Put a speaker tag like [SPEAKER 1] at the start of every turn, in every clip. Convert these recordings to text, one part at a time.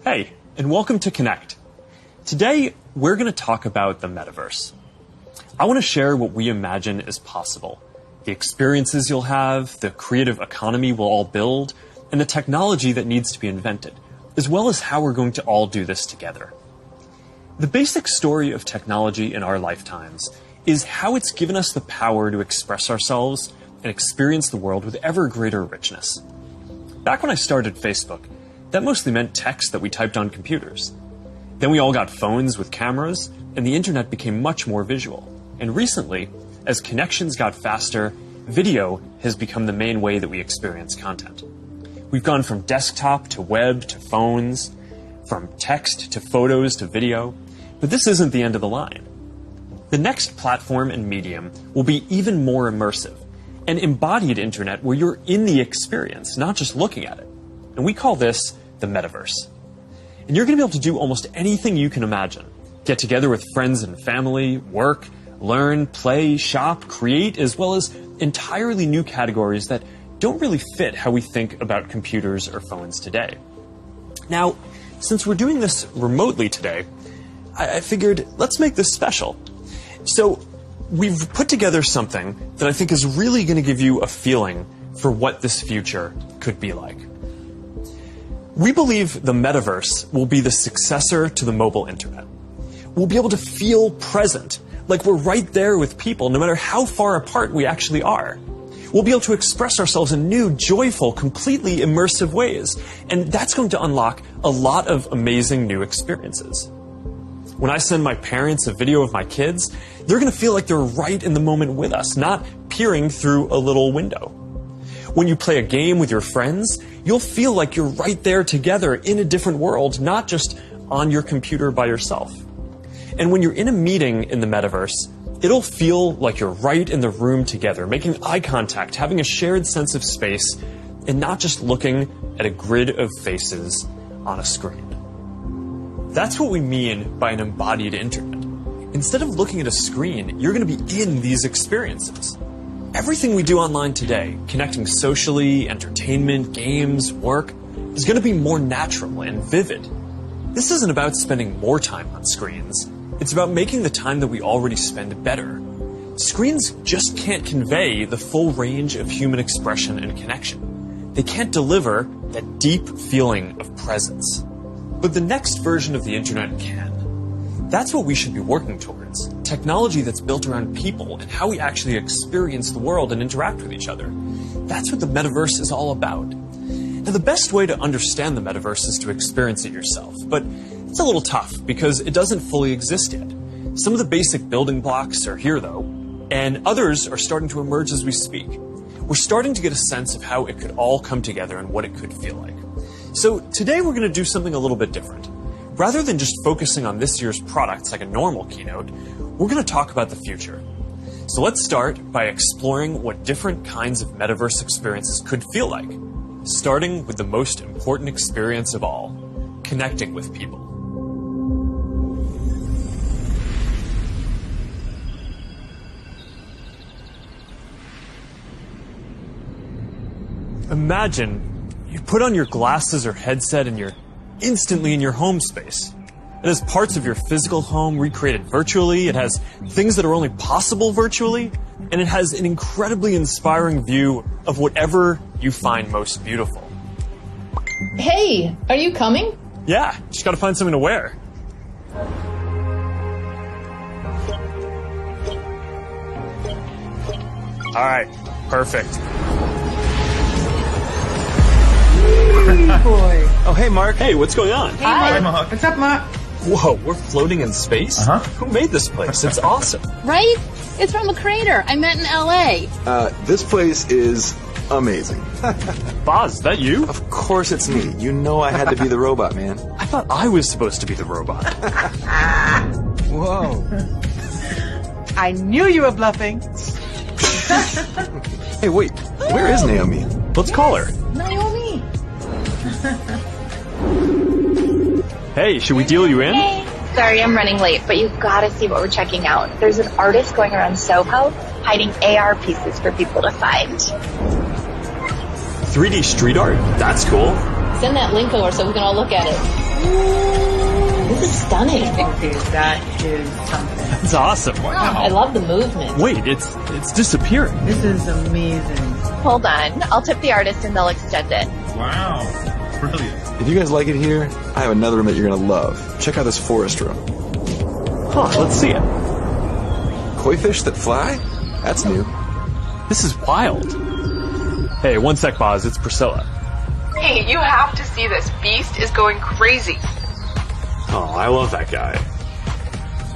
[SPEAKER 1] Hey, and welcome to Connect. Today, we're going to talk about the Metaverse. I want to share what we imagine is possible, the experiences you'll have, the creative economy we'll all build, and the technology that needs to be invented, as well as how we're going to all do this together. The basic story of technology in our lifetimes is how it's given us the power to express ourselves and experience the world with ever greater richness. Back when I started Facebook, that mostly meant text that we typed on computers. Then we all got phones with cameras, and the internet became much more visual. And recently, as connections got faster, video has become the main way that we experience content. We've gone from desktop to web to phones, from text to photos to video, but this isn't the end of the line. The next platform and medium will be even more immersive, an embodied internet where you're in the experience, not just looking at it. And we call this the Metaverse. And you're going to be able to do almost anything you can imagine. Get together with friends and family, work, learn, play, shop, create, as well as entirely new categories that don't really fit how we think about computers or phones today. Now, since we're doing this remotely today, I figured let's make this special. So we've put together something that I think is really going to give you a feeling for what this future could be like. We believe the Metaverse will be the successor to the mobile internet. We'll be able to feel present, like we're right there with people, no matter how far apart we actually are. We'll be able to express ourselves in new, joyful, completely immersive ways, and that's going to unlock a lot of amazing new experiences. When I send my parents a video of my kids, they're going to feel like they're right in the moment with us, not peering through a little window. When you play a game with your friends, you'll feel like you're right there together in a different world, not just on your computer by yourself. And when you're in a meeting in the Metaverse, it'll feel like you're right in the room together, making eye contact, having a shared sense of space, and not just looking at a grid of faces on a screen. That's what we mean by an embodied internet. Instead of looking at a screen, you're going to be in these experiences. Everything we do online today, connecting socially, entertainment, games, work, is going to be more natural and vivid. This isn't about spending more time on screens. It's about making the time that we already spend better. Screens just can't convey the full range of human expression and connection. They can't deliver that deep feeling of presence. But the next version of the internet can. That's what we should be working towards. Technology that's built around people and how we actually experience the world and interact with each other. That's what the Metaverse is all about. Now, the best way to understand the Metaverse is to experience it yourself, but it's a little tough because it doesn't fully exist yet. Some of the basic building blocks are here, though, and others are starting to emerge as we speak. We're starting to get a sense of how it could all come together and what it could feel like. So today we're going to do something a little bit different. Rather than just focusing on this year's products like a normal keynote, we're going to talk about the future. So let's start by exploring what different kinds of Metaverse experiences could feel like, starting with the most important experience of all, connecting with people. Imagine you put on your glasses or headset and you're instantly in your home space. It has parts of your physical home recreated virtually, it has things that are only possible virtually, and it has an incredibly inspiring view of whatever you find most beautiful.
[SPEAKER 2] Hey, are you coming?
[SPEAKER 1] Yeah, just gotta find something to wear. Alright, perfect.
[SPEAKER 3] Boy.
[SPEAKER 1] Oh, hey, Mark. Hey, what's going on?
[SPEAKER 3] Hi, Mark. What's up, Mark?
[SPEAKER 1] Whoa, we're floating in space?
[SPEAKER 3] Uh-huh.
[SPEAKER 1] Who made this place? It's awesome.
[SPEAKER 4] Right? It's from a crater I met in LA.
[SPEAKER 5] This place is amazing.
[SPEAKER 1] Boz, is that you?
[SPEAKER 5] Of course it's me. You know I had to be the robot, man.
[SPEAKER 1] I thought I was supposed to be the robot.
[SPEAKER 5] Whoa.
[SPEAKER 3] I knew you were bluffing.
[SPEAKER 5] Hey, wait. Where is Naomi?
[SPEAKER 1] Let's call her.
[SPEAKER 2] Naomi.
[SPEAKER 1] Hey, should we deal you in?
[SPEAKER 6] Hey, sorry I'm running late, but you've got to see what we're checking out. There's an artist going around Soho hiding AR pieces for people to find.
[SPEAKER 1] 3D street art? That's cool.
[SPEAKER 2] Send that link over so we can all look at it. This is stunning.
[SPEAKER 3] Okay, that is something.
[SPEAKER 1] It's awesome.
[SPEAKER 2] I love the movement.
[SPEAKER 1] Wait, it's disappearing.
[SPEAKER 3] This is amazing.
[SPEAKER 6] Hold on. I'll tip the artist and they'll extend it.
[SPEAKER 7] Wow. Brilliant.
[SPEAKER 5] If you guys like it here, I have another room that you're gonna love. Check out this forest room.
[SPEAKER 1] Huh, let's see it.
[SPEAKER 5] Koi fish that fly? That's new.
[SPEAKER 1] This is wild. Hey, one sec, Boz. It's Priscilla.
[SPEAKER 8] Hey, you have to see this. Beast is going crazy.
[SPEAKER 1] Oh, I love that guy.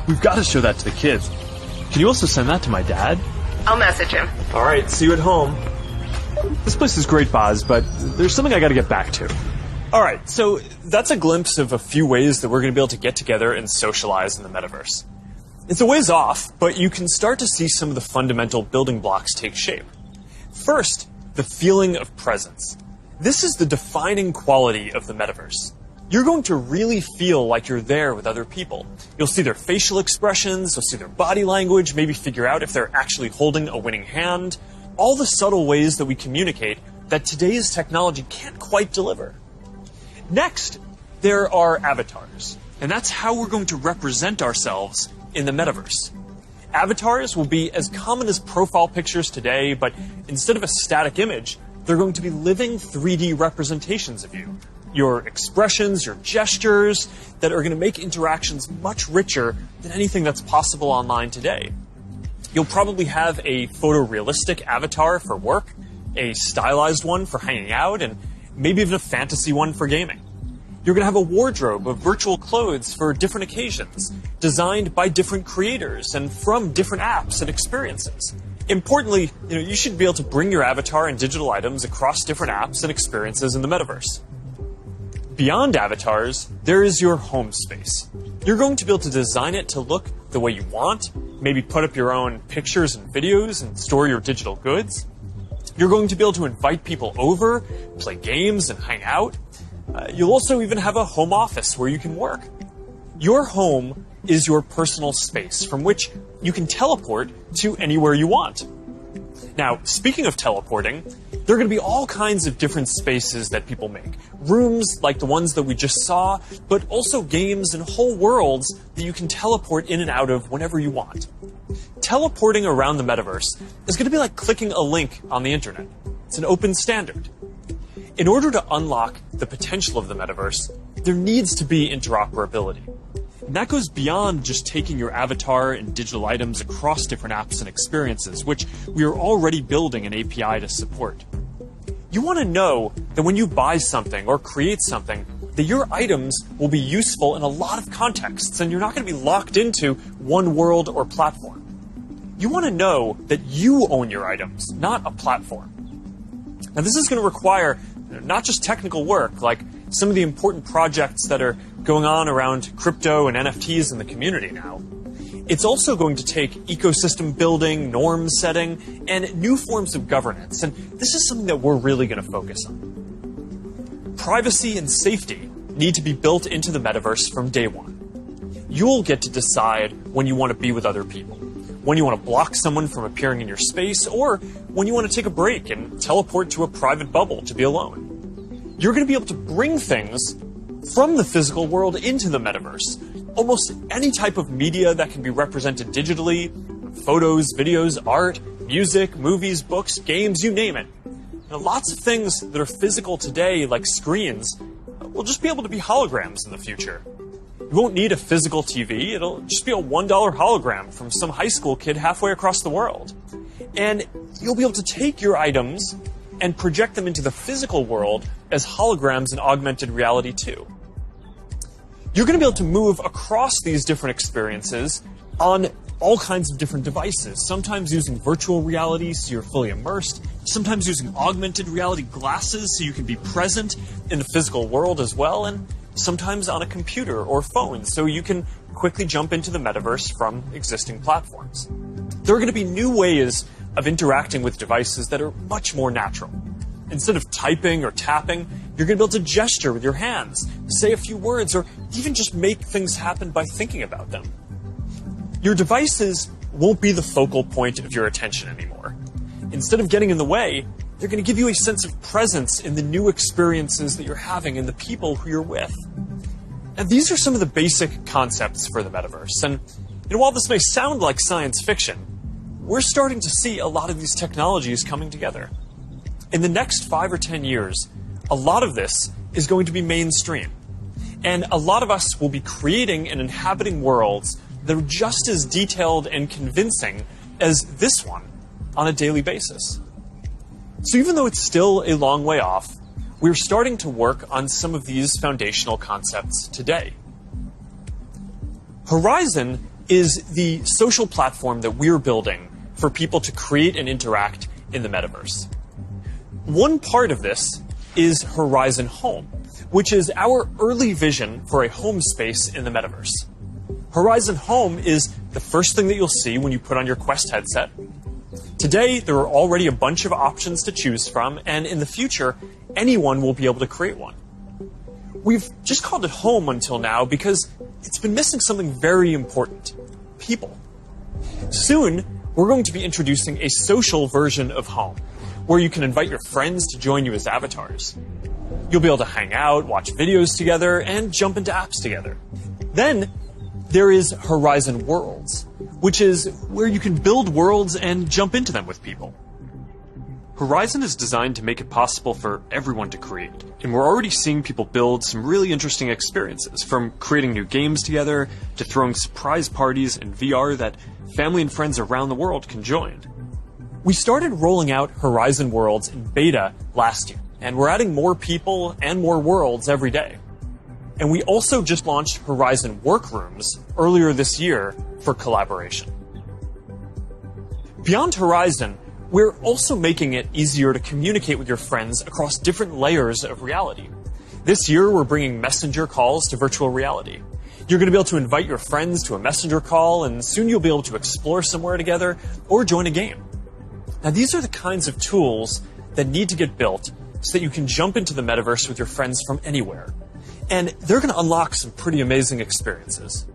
[SPEAKER 1] We've got to show that to the kids. Can you also send that to my dad?
[SPEAKER 8] I'll message him.
[SPEAKER 1] All right, see you at home. This place is great, Boz, but there's something I got to get back to. All right, so that's a glimpse of a few ways that we're going to be able to get together and socialize in the metaverse. It's a ways off, but you can start to see some of the fundamental building blocks take shape. First, the feeling of presence. This is the defining quality of the metaverse. You're going to really feel like you're there with other people. You'll see their facial expressions, you'll see their body language, maybe figure out if they're actually holding a winning hand. All the subtle ways that we communicate that today's technology can't quite deliver. Next, there are avatars, and that's how we're going to represent ourselves in the metaverse. Avatars will be as common as profile pictures today, but instead of a static image, they're going to be living 3D representations of you. Your expressions, your gestures, that are going to make interactions much richer than anything that's possible online today. You'll probably have a photorealistic avatar for work, a stylized one for hanging out, and maybe even a fantasy one for gaming. You're going to have a wardrobe of virtual clothes for different occasions, designed by different creators and from different apps and experiences. Importantly, you should be able to bring your avatar and digital items across different apps and experiences in the metaverse. Beyond avatars, there is your home space. You're going to be able to design it to look the way you want, maybe put up your own pictures and videos and store your digital goods. You're going to be able to invite people over, play games, and hang out. You'll also even have a home office where you can work. Your home is your personal space from which you can teleport to anywhere you want. Now, speaking of teleporting, there are going to be all kinds of different spaces that people make. Rooms like the ones that we just saw, but also games and whole worlds that you can teleport in and out of whenever you want. Teleporting around the metaverse is going to be like clicking a link on the internet. It's an open standard. In order to unlock the potential of the metaverse, there needs to be interoperability. And that goes beyond just taking your avatar and digital items across different apps and experiences, which we are already building an API to support. You want to know that when you buy something or create something, that your items will be useful in a lot of contexts and you're not going to be locked into one world or platform. You want to know that you own your items, not a platform. Now, this is going to require not just technical work, like some of the important projects that are going on around crypto and NFTs in the community now. It's also going to take ecosystem building, norm setting, and new forms of governance. And this is something that we're really going to focus on. Privacy and safety need to be built into the metaverse from day one. You'll get to decide when you want to be with other people, when you want to block someone from appearing in your space, or when you want to take a break and teleport to a private bubble to be alone. You're going to be able to bring things from the physical world into the metaverse. Almost any type of media that can be represented digitally, photos, videos, art, music, movies, books, games, you name it. And lots of things that are physical today, like screens, will just be able to be holograms in the future. You won't need a physical TV, it'll just be a $1 hologram from some high school kid halfway across the world. And you'll be able to take your items and project them into the physical world as holograms in augmented reality too. You're going to be able to move across these different experiences on all kinds of different devices, sometimes using virtual reality so you're fully immersed, sometimes using augmented reality glasses so you can be present in the physical world as well, and sometimes on a computer or phone so you can quickly jump into the metaverse from existing platforms. There are going to be new ways of interacting with devices that are much more natural. Instead of typing or tapping, you're going to be able to gesture with your hands, say a few words, or even just make things happen by thinking about them. Your devices won't be the focal point of your attention anymore. Instead of getting in the way, they're going to give you a sense of presence in the new experiences that you're having and the people who you're with. And these are some of the basic concepts for the metaverse. And while this may sound like science fiction, we're starting to see a lot of these technologies coming together. In the next 5 or 10 years, a lot of this is going to be mainstream. And a lot of us will be creating and inhabiting worlds that are just as detailed and convincing as this one on a daily basis. So even though it's still a long way off, we're starting to work on some of these foundational concepts today. Horizon is the social platform that we're building for people to create and interact in the metaverse. One part of this is Horizon Home, which is our early vision for a home space in the metaverse. Horizon Home is the first thing that you'll see when you put on your Quest headset. Today, there are already a bunch of options to choose from, and in the future, anyone will be able to create one. We've just called it Home until now because it's been missing something very important: people. Soon, we're going to be introducing a social version of Home, where you can invite your friends to join you as avatars. You'll be able to hang out, watch videos together, and jump into apps together. Then, there is Horizon Worlds, which is where you can build worlds and jump into them with people. Horizon is designed to make it possible for everyone to create, and we're already seeing people build some really interesting experiences, from creating new games together to throwing surprise parties in VR that family and friends around the world can join. We started rolling out Horizon Worlds in beta last year, and we're adding more people and more worlds every day. And we also just launched Horizon Workrooms earlier this year for collaboration. Beyond Horizon, we're also making it easier to communicate with your friends across different layers of reality. This year, we're bringing messenger calls to virtual reality. You're going to be able to invite your friends to a messenger call, and soon you'll be able to explore somewhere together or join a game. Now, these are the kinds of tools that need to get built so that you can jump into the metaverse with your friends from anywhere. And they're going to unlock some pretty amazing experiences.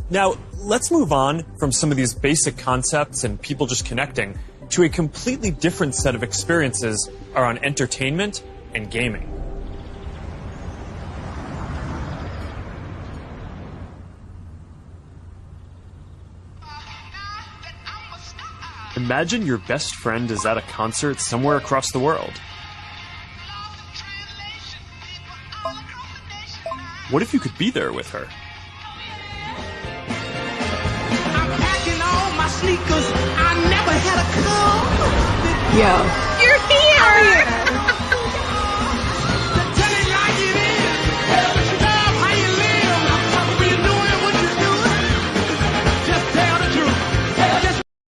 [SPEAKER 1] Now, let's move on from some of these basic concepts and people just connecting to a completely different set of experiences around entertainment and gaming. Imagine your best friend is at a concert somewhere across the world. What if you could be there with her?
[SPEAKER 9] I'm packing all my sneakers. I never had a car.
[SPEAKER 4] Yo.
[SPEAKER 8] You're here!